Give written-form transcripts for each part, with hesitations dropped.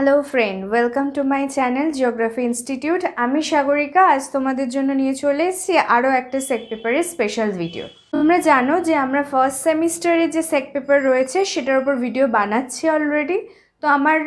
Hello friend, welcome to my channel geography institute. আমি সাগরিকা। আজ তোমাদের জন্য নিয়ে চলে এসেছি আরও একটা সেক পেপারের স্পেশাল ভিডিও। তোমরা জানো যে আমরা ফার্স্ট সেমিস্টারে যে সেক পেপার রয়েছে সেটার উপর ভিডিও বানাচ্ছি অলরেডি। তো আমার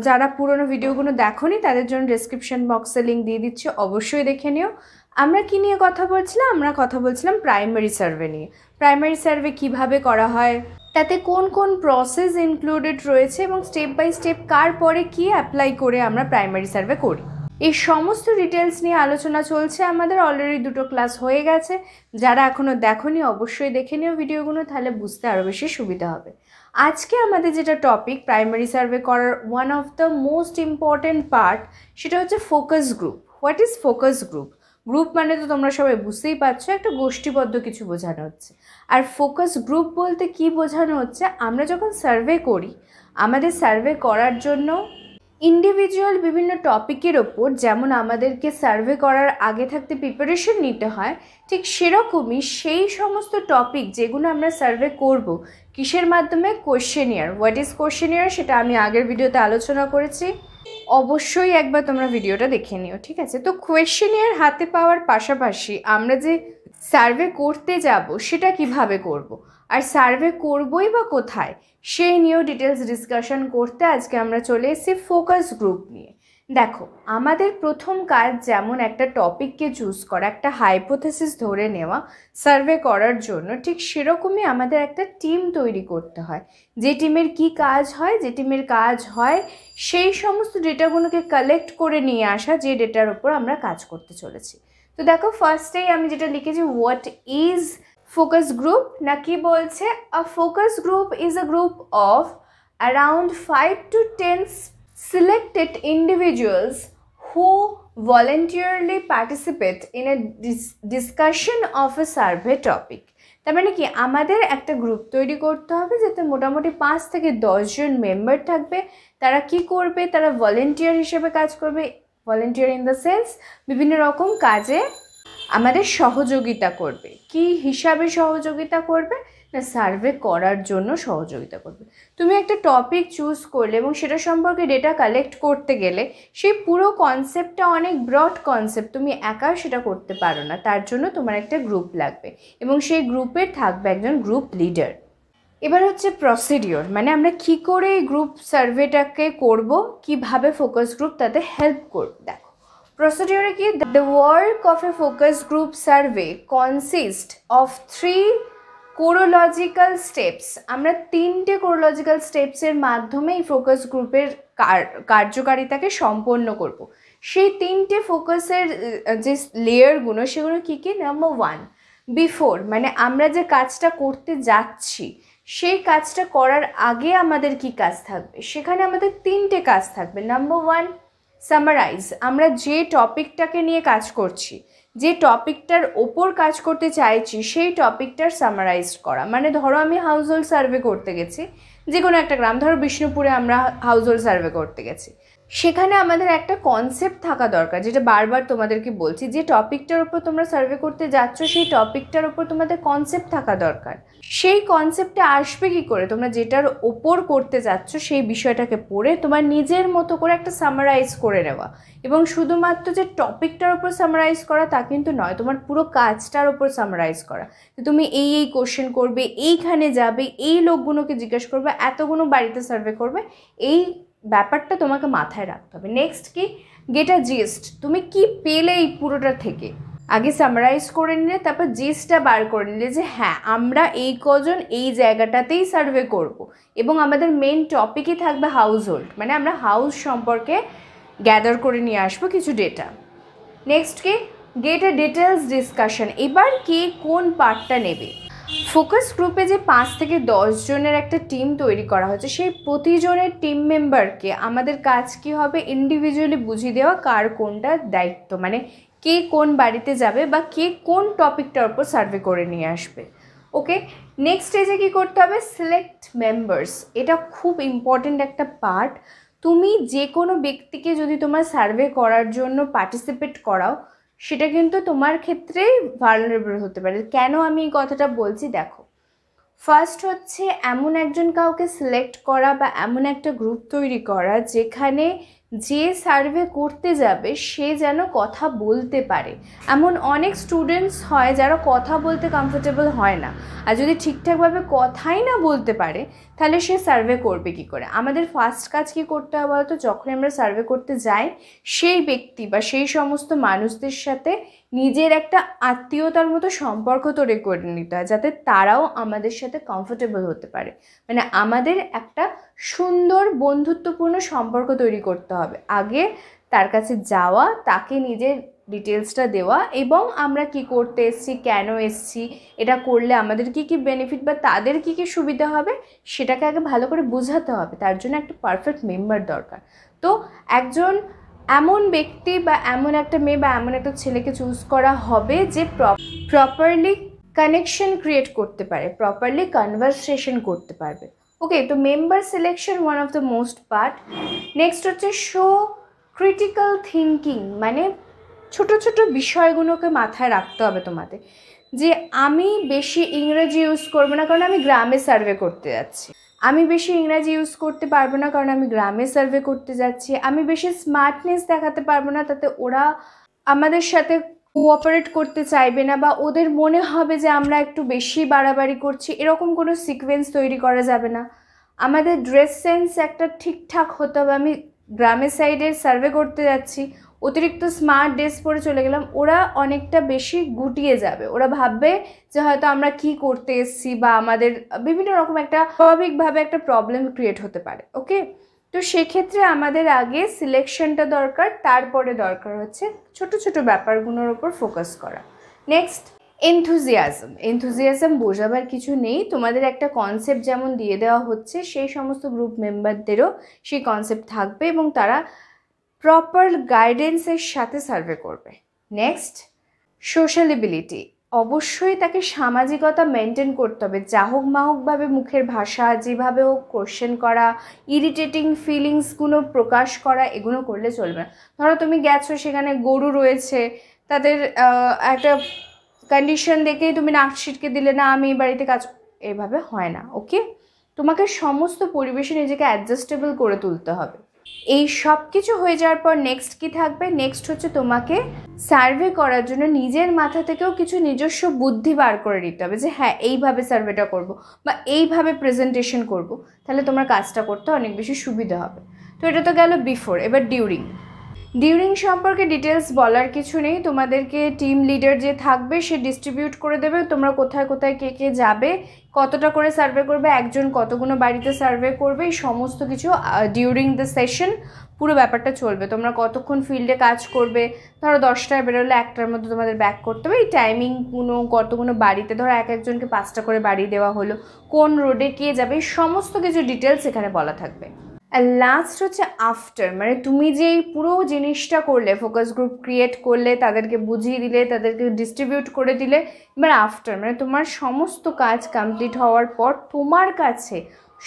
যারা পুরোনো ভিডিওগুলো দেখোনি তাদের জন্য ডেসক্রিপশন বক্সে লিঙ্ক দিয়ে দিচ্ছি, অবশ্যই দেখে নিও। আমরা কি নিয়ে কথা বলছিলাম? আমরা কথা বলছিলাম প্রাইমারি সার্ভে নিয়ে। প্রাইমারি সার্ভে কিভাবে করা হয়, তাতে কোন কোন প্রসেস ইনক্লুডেড রয়েছে এবং স্টেপ বাই স্টেপ কার পরে কি অ্যাপ্লাই করে আমরা প্রাইমারি সার্ভে করি, এই সমস্ত ডিটেলস নিয়ে আলোচনা চলছে। আমাদের অলরেডি 2টো ক্লাস হয়ে গেছে। যারা এখনও দেখোনি অবশ্যই দেখে নিও ভিডিওগুলো, তাহলে বুঝতে আরও বেশি সুবিধা হবে। আজকে আমাদের যেটা টপিক প্রাইমারি সার্ভে করার one of the most important part, সেটা হচ্ছে focus group. What is focus group? Group মানে তো তোমরা সবাই বুঝতেই পারছো, একটা গোষ্ঠীবদ্ধ কিছু বোঝানো হচ্ছে। আর ফোকাস গ্রুপ বলতে কি বোঝানো হচ্ছে, আমরা যখন সার্ভে করি, আমাদের সার্ভে করার জন্য ইন্ডিভিজুয়াল বিভিন্ন টপিকের ওপর যেমন আমাদেরকে সার্ভে করার আগে থাকতে প্রিপারেশন নিতে হয়, ঠিক সেরকমই সেই সমস্ত টপিক যেগুলো আমরা সার্ভে করব, কিসের মাধ্যমে? কোয়েশ্চেনিয়ার। হোয়াট ইজ কোয়েশ্চেনিয়ার সেটা আমি আগের ভিডিওতে আলোচনা করেছি, অবশ্যই একবার তোমরা ভিডিওটা দেখে নিও, ঠিক আছে? তো কোয়েশ্চেনিয়ার হাতে পাওয়ার পাশাপাশি আমরা যে সার্ভে করতে যাব সেটা কিভাবে করব, আর সার্ভে করবই বা কোথায়, সেই নিয়েও ডিটেলস ডিসকাশন করতে আজকে আমরা চলে এসেছি ফোকাস গ্রুপ নিয়ে। দেখো, আমাদের প্রথম কাজ যেমন একটা টপিককে চুজ করা, একটা হাইপোথেসিস ধরে নেওয়া সার্ভে করার জন্য, ঠিক সেরকমই আমাদের একটা টিম তৈরি করতে হয়। যে টিমের কি কাজ হয়? যে টিমের কাজ হয় সেই সমস্ত ডেটাগুলোকে কালেক্ট করে নিয়ে আসা, যে ডেটার উপর আমরা কাজ করতে চলেছি। তো দেখো, ফার্স্টেই আমি যেটা লিখেছি, হোয়াট ইজ ফোকাস গ্রুপ, না কি বলছে, a focus group is a group of around 5 to 10 selected individuals who voluntarily participate in a discussion of a survey topic. তার মানে কি, আমাদের একটা গ্রুপ তৈরি করতে হবে যাতে মোটামুটি 5 থেকে 10 জন মেম্বার থাকবে। তারা কি করবে? তারা ভলেন্টিয়ার হিসেবে কাজ করবে। ভলেন্টিয়ার ইন দ্য সেন্স বিভিন্ন রকম কাজে আমাদের সহযোগিতা করবে। কি হিসাবে সহযোগিতা করবে? না, সার্ভে করার জন্য সহযোগিতা করবে। তুমি একটা টপিক চুজ করলে এবং সেটা সম্পর্কে ডেটা কালেক্ট করতে গেলে সেই পুরো কনসেপ্টটা অনেক ব্রড কনসেপ্ট, তুমি একা সেটা করতে পারো না, তার জন্য তোমার একটা গ্রুপ লাগবে এবং সেই গ্রুপের থাকবে একজন গ্রুপ লিডার। এবার হচ্ছে প্রসিডিওর, মানে আমরা কি করে এই গ্রুপ সার্ভেটাকে করব, কিভাবে ফোকাস গ্রুপ তাতে হেল্প করবে। দেখো, procedure কি, the work of a focus group survey consists of 3 chronological steps. আমরা 3টে chronological স্টেপসের মাধ্যমে এই ফোকাস গ্রুপের কার্যকারিতাকে সম্পন্ন করব। সেই 3টে ফোকাসের যে লেয়ারগুলো সেগুলো কি কি? নাম্বার 1, বিফোর, মানে আমরা যে কাজটা করতে যাচ্ছি সেই কাজটা করার আগে আমাদের কি কাজ থাকবে, সেখানে আমাদের 3টে কাজ থাকবে। নাম্বার 1, সামারাইজ, আমরা যে টপিকটাকে নিয়ে কাজ করছি, যে টপিকটার ওপর কাজ করতে চাইছি সেই টপিকটার সামারাইজ করা। মানে ধরো আমি হাউস হোল্ড সার্ভে করতে গেছি, যে কোনো একটা গ্রাম, ধরো বিষ্ণুপুরে আমরা হাউস হোল্ড সার্ভে করতে গেছি, সেখানে আমাদের একটা কনসেপ্ট থাকা দরকার, যেটা বারবার তোমাদেরকে বলছি, যে টপিকটার ওপর তোমরা সার্ভে করতে যাচ্ছ সেই টপিকটার ওপর তোমাদের কনসেপ্ট থাকা দরকার। সেই কনসেপ্টটা আসবে কি করে? তোমরা যেটার ওপর করতে যাচ্ছ সেই বিষয়টাকে পড়ে তোমার নিজের মতো করে একটা সামারাইজ করে নেওয়া। এবং শুধুমাত্র যে টপিকটার ওপর সামারাইজ করা তা কিন্তু নয়, তোমার পুরো কাজটার ওপর সামারাইজ করা। তুমি এই এই কোশ্চেন করবে, এইখানে যাবে, এই লোকগুলোকে জিজ্ঞেস করবে, এতগুলো বাড়িতে সার্ভে করবে, এই ব্যাপারটা তোমাকে মাথায় রাখতে হবে। নেক্সট কি, গেট আ জিস্ট, তুমি কি পেলে এই পুরোটা থেকে, আগে সামারাইজ করে নিলে, তারপর জিস্টটা বার করে নিলে যে হ্যাঁ আমরা এই কজন এই জায়গাটাতেই সার্ভে করব এবং আমাদের মেন টপিকই থাকবে হাউস হোল্ড, মানে আমরা হাউস সম্পর্কে গ্যাদার করে নিয়ে আসবো কিছু ডেটা। নেক্সট কি, গেট এ ডিটেলস ডিসকাশন, এবার কে কোন পার্টটা নেবে। ফোকাস গ্রুপে যে 5 থেকে 10 জনের একটা টিম তৈরি করা হচ্ছে, সেই প্রতিজনের টিম মেম্বারকে আমাদের কাজ কি হবে, ইন্ডিভিজুয়ালি বুঝিয়ে দেওয়া কার কোনটা দায়িত্ব, মানে কে কোন বাড়িতে যাবে বা কে কোন টপিকটার উপর সার্ভে করে নিয়ে আসবে। ওকে, নেক্সট স্টেজে কী করতে হবে, সিলেক্ট মেম্বার্স। এটা খুব ইম্পর্টেন্ট একটা পার্ট। তুমি যে কোনো ব্যক্তিকে যদি তোমার সার্ভে করার জন্য পার্টিসিপেট করাও, সেটা কিন্তু তোমার ক্ষেত্রেই ভালনারেবল হতে পারে। কেন আমি এই কথাটা বলছি? দেখো, ফার্স্ট হচ্ছে এমন একজন কাউকে সিলেক্ট করা বা এমন একটা গ্রুপ তৈরি করা যেখানে যে সার্ভে করতে যাবে সে যেন কথা বলতে পারে। এমন অনেক স্টুডেন্টস হয় যারা কথা বলতে কমফোর্টেবল হয় না, আর যদি ঠিকঠাকভাবে কথাই না বলতে পারে তাহলে সে সার্ভে করবে কী করে। আমাদের ফার্স্ট কাজ কী করতে হবে বলতো, যখন আমরা সার্ভে করতে যাই সেই ব্যক্তি বা সেই সমস্ত মানুষদের সাথে নিজের একটা আত্মীয়তার মতো সম্পর্ক তৈরি করে নিতে হয়, যাতে তারাও আমাদের সাথে কমফোর্টেবল হতে পারে। মানে আমাদের একটা সুন্দর বন্ধুত্বপূর্ণ সম্পর্ক তৈরি করতে হবে। আগে তার কাছে যাওয়া, তাকে নিজের ডিটেলসটা দেওয়া, এবং আমরা কি করতে এসেছি, কেন এসেছি, এটা করলে আমাদের কি কি বেনিফিট বা তাদের কি কি সুবিধা হবে সেটাকে আগে ভালো করে বোঝাতে হবে। তার জন্য একটা পারফেক্ট মেম্বার দরকার। তো একজন এমন ব্যক্তি বা এমন একটা মেয়ে বা এমন একটা ছেলেকে চুজ করা হবে যে প্রপারলি কানেকশন ক্রিয়েট করতে পারে, প্রপারলি কনভারসেশন করতে পারবে। ওকে, তো member selection one of the most part. Next হচ্ছে শো ক্রিটিক্যাল থিঙ্কিং, মানে ছোট ছোট বিষয়গুলোকে মাথায় রাখতে হবে তোমাদের, যে আমি বেশি ইংরেজি ইউজ করবো না কারণ আমি গ্রামে সার্ভে করতে যাচ্ছি, আমি বেশি ইংরাজি ইউজ করতে পারবো না কারণ আমি গ্রামে সার্ভে করতে যাচ্ছি, আমি বেশি স্মার্টনেস দেখাতে পারবো না, তাতে ওরা আমাদের সাথে কোঅপারেট করতে চাইবে না বা ওদের মনে হবে যে আমরা একটু বেশি বাড়াবাড়ি করছি। এরকম কোনো সিকোয়েন্স তৈরি করা যাবে না। আমাদের ড্রেস সেন্স একটা ঠিকঠাক হতে হবে। আমি গ্রামের সাইডে সার্ভে করতে যাচ্ছি, অতিরিক্ত স্মার্ট ড্রেস পরে চলে গেলাম, ওরা অনেকটা বেশি গুটিয়ে যাবে, ওরা ভাববে যে হয়তো আমরা কি করতে এসেছি বা আমাদের বিভিন্ন রকম একটা স্বাভাবিকভাবে একটা প্রবলেম ক্রিয়েট হতে পারে। ওকে, তো সেক্ষেত্রে আমাদের আগে সিলেকশনটা দরকার, তারপরে দরকার হচ্ছে ছোট ছোট ব্যাপারগুলোর ওপর ফোকাস করা। নেক্সট এনথুজিয়াজম বোঝাবার কিছু নেই, তোমাদের একটা কনসেপ্ট যেমন দিয়ে দেওয়া হচ্ছে সেই সমস্ত গ্রুপ মেম্বারদেরও সেই কনসেপ্ট থাকবে এবং তারা প্রপার গাইডেন্সের সাথে সার্ভে করবে। নেক্সট সোশ্যালিবিলিটি, অবশ্যই তাকে সামাজিকতা মেনটেন করতে হবে। যাহোক মাহকভাবে মুখের ভাষা যেভাবে হোক কোশ্চেন করা, ইরিটেটিং ফিলিংসগুলো প্রকাশ করা, এগুলো করলে চলবে না। ধরো তুমি গেছো, সেখানে গরু রয়েছে, তাদের একটা কন্ডিশন দেখেই তুমি নাক ছিটকে দিলে না আমি এই বাড়িতে কাজ, এভাবে হয় না। ওকে, তোমাকে সমস্ত পরিবেশে নিজেকে অ্যাডজাস্টেবল করে তুলতে হবে। এই সব কিছু হয়ে যাওয়ার পর নেক্সট কি থাকবে, নেক্সট হচ্ছে তোমাকে সার্ভে করার জন্য নিজের মাথা থেকেও কিছু নিজস্ব বুদ্ধি বার করে নিতে হবে, যে হ্যাঁ এইভাবে সার্ভেটা করব বা এইভাবে প্রেজেন্টেশন করব, তাহলে তোমার কাজটা করতে অনেক বেশি সুবিধা হবে। তো এটা তো গেল বিফোর। এবার ডিউরিং সম্পর্কে ডিটেলস বলার কিছু নেই, তোমাদেরকে টিম লিডার যে থাকবে সে ডিস্ট্রিবিউট করে দেবে তোমরা কোথায় কোথায় কে কে যাবে, কতটা করে সার্ভে করবে, একজন কতগুলো বাড়িতে সার্ভে করবে, এই সমস্ত কিছু ডিউরিং দ্য সেশন পুরো ব্যাপারটা চলবে। তোমরা কতক্ষণ ফিল্ডে কাজ করবে, ধরো 10টায় বেরোলে 1টার মধ্যে তোমাদের ব্যাক করতে হবে, এই টাইমিংগুলো, কতগুলো বাড়িতে, ধরো এক একজনকে 5টা করে বাড়ি দেওয়া হলো, কোন রোডে কে যাবে, এই সমস্ত কিছু ডিটেলস এখানে বলা থাকবে। আর লাস্ট হচ্ছে আফটার, মানে তুমি যে পুরো জিনিসটা করলে, ফোকাস গ্রুপ ক্রিয়েট করলে, তাদেরকে বুঝিয়ে দিলে, তাদেরকে ডিস্ট্রিবিউট করে দিলে, এবার আফটার মানে তোমার সমস্ত কাজ কমপ্লিট হওয়ার পর তোমার কাছে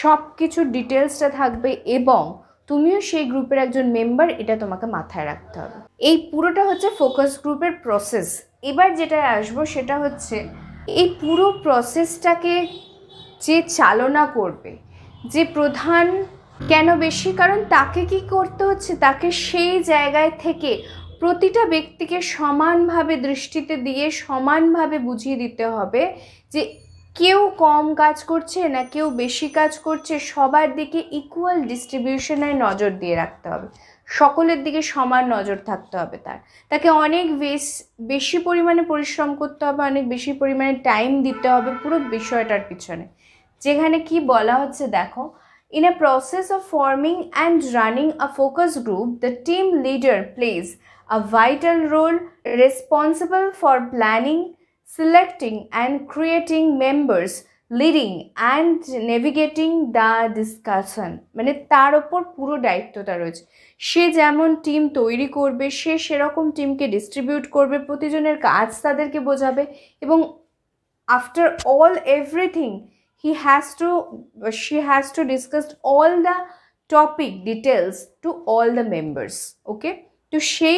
সব কিছু ডিটেলসটা থাকবে এবং তুমিও সেই গ্রুপের একজন মেম্বার, এটা তোমাকে মাথায় রাখতে হবে। এই পুরোটা হচ্ছে ফোকাস গ্রুপের প্রসেস। এবার যেটা আসবো সেটা হচ্ছে এই পুরো প্রসেসটাকে যে চালনা করবে, যে প্রধান, কেন বেশি, কারণ তাকে কি করতে হচ্ছে, তাকে সেই জায়গায় থেকে প্রতিটা ব্যক্তিকে সমানভাবে দৃষ্টিতে দিয়ে সমানভাবে বুঝিয়ে দিতে হবে যে কেউ কম কাজ করছে না কেউ বেশি কাজ করছে, সবার দিকে ইকুয়াল ডিস্ট্রিবিউশনের নজর দিয়ে রাখতে হবে, সকলের দিকে সমান নজর থাকতে হবে। তাকে অনেক বেশি পরিমাণে পরিশ্রম করতে হবে, অনেক বেশি পরিমাণে টাইম দিতে হবে পুরো বিষয়টার পিছনে। যেখানে কি বলা হচ্ছে দেখো, in a process of forming and running a focus group, the team leader plays a vital role, responsible for planning, selecting and creating members, leading and navigating the discussion। মানে তার ওপর পুরো দায়িত্বটা রয়েছে। সে যেমন টিম তৈরি করবে, সে সেরকম টিমকে ডিস্ট্রিবিউট করবে, প্রতিজনের কাজ তাদেরকে বোঝাবে এবং after all everything she has to discuss all the topic details to all the members। ওকে, তো সে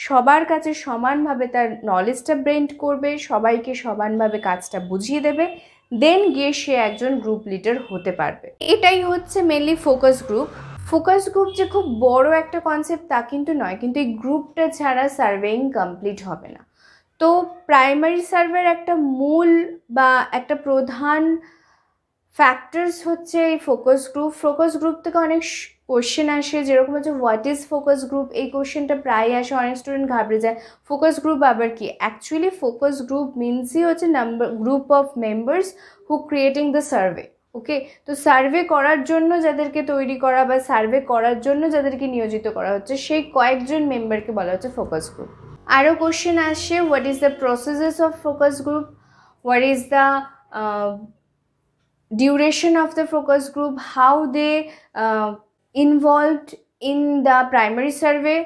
সবার কাছে সমানভাবে তার নলেজটা ব্রেন্ড করবে, সবাইকে সমানভাবে কাজটা বুঝিয়ে দেবে, দেন গিয়ে সে একজন গ্রুপ লিডার হতে পারবে। এটাই হচ্ছে mainly focus group. Focus group যে খুব বড় একটা কনসেপ্ট তা কিন্তু নয়, কিন্তু এই গ্রুপটা ছাড়া সার্ভেইং কমপ্লিট হবে না। তো প্রাইমারি সার্ভের একটা মূল বা একটা প্রধান ফ্যাক্টরস হচ্ছে এই ফোকাস গ্রুপ। ফোকাস গ্রুপ থেকে অনেক কোশ্চেন আসে, যেরকম হচ্ছে হোয়াট ইজ ফোকাস গ্রুপ, এই কোশ্চেনটা প্রায় আসে, অনেক স্টুডেন্ট ঘাবড়ে যায় ফোকাস গ্রুপ আবার কি। অ্যাকচুয়ালি ফোকাস গ্রুপ মিনসই হচ্ছে group of members who creating the survey. Okay, তো সার্ভে করার জন্য যাদেরকে তৈরি করা বা সার্ভে করার জন্য যাদেরকে নিয়োজিত করা হচ্ছে সেই কয়েকজন মেম্বারকে বলা হচ্ছে ফোকাস গ্রুপ। আরও কোশ্চেন আসে, what is the processes of focus group, what is the duration of the focus group, how they involved in the primary survey।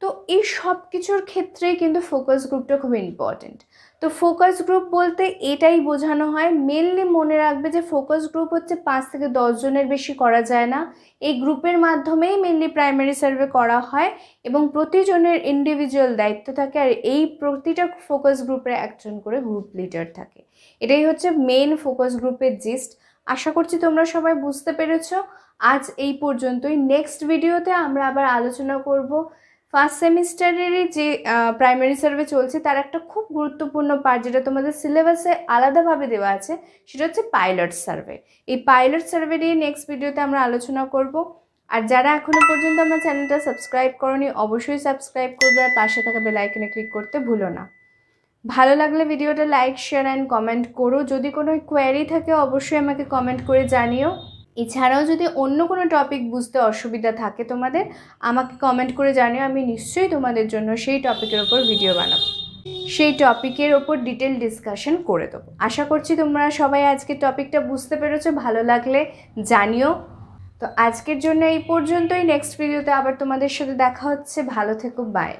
তো এই সব কিছুর ক্ষেত্রেই কিন্তু ফোকাস গ্রুপটা খুব ইম্পর্টেন্ট। তো ফোকাস গ্রুপ বলতে এটাই বোঝানো হয়, মেনলি মনে রাখবে যে ফোকাস গ্রুপ হচ্ছে 5 থেকে 10 জনের বেশি করা যায় না। এই গ্রুপের মাধ্যমেই মেনলি প্রাইমারি সার্ভে করা হয় এবং প্রতিজনের ইন্ডিভিজুয়াল দায়িত্ব থাকে, আর এই প্রতিটা ফোকাস গ্রুপের একজন করে গ্রুপ লিডার থাকে। এটাই হচ্ছে মেন ফোকাস গ্রুপের জিস্ট। আশা করছি তোমরা সবাই বুঝতে পেরেছো। আজ এই পর্যন্তই। নেক্সট ভিডিওতে আমরা আবার আলোচনা করব ফার্স্ট সেমিস্টারেরই যে প্রাইমারি সার্ভে চলছে তার একটা খুব গুরুত্বপূর্ণ পার্ট, যেটা তোমাদের সিলেবাসে আলাদাভাবে দেওয়া আছে, সেটা হচ্ছে পাইলট সার্ভে। এই পাইলট সার্ভে নিয়ে নেক্সট ভিডিওতে আমরা আলোচনা করব। আর যারা এখনও পর্যন্ত আমার চ্যানেলটা সাবস্ক্রাইব করোনি অবশ্যই সাবস্ক্রাইব করবে, আর পাশে থাকা বেল আইকনে ক্লিক করতে ভুলো না। ভালো লাগলে ভিডিওটা লাইক, শেয়ার অ্যান্ড কমেন্ট করো। যদি কোনো কোয়ারি থাকে অবশ্যই আমাকে কমেন্ট করে জানিও। এছাড়াও যদি অন্য কোনো টপিক বুঝতে অসুবিধা থাকে তোমাদের, আমাকে কমেন্ট করে জানিও, আমি নিশ্চয়ই তোমাদের জন্য সেই টপিকের ওপর ভিডিও বানাবো, সেই টপিকের ওপর ডিটেল ডিসকাশন করে দেবো। আশা করছি তোমরা সবাই আজকের টপিকটা বুঝতে পেরেছো। ভালো লাগলে জানিও। তো আজকের জন্য এই পর্যন্তই। নেক্সট ভিডিওতে আবার তোমাদের সাথে দেখা হচ্ছে। ভালো থেকো, বাই।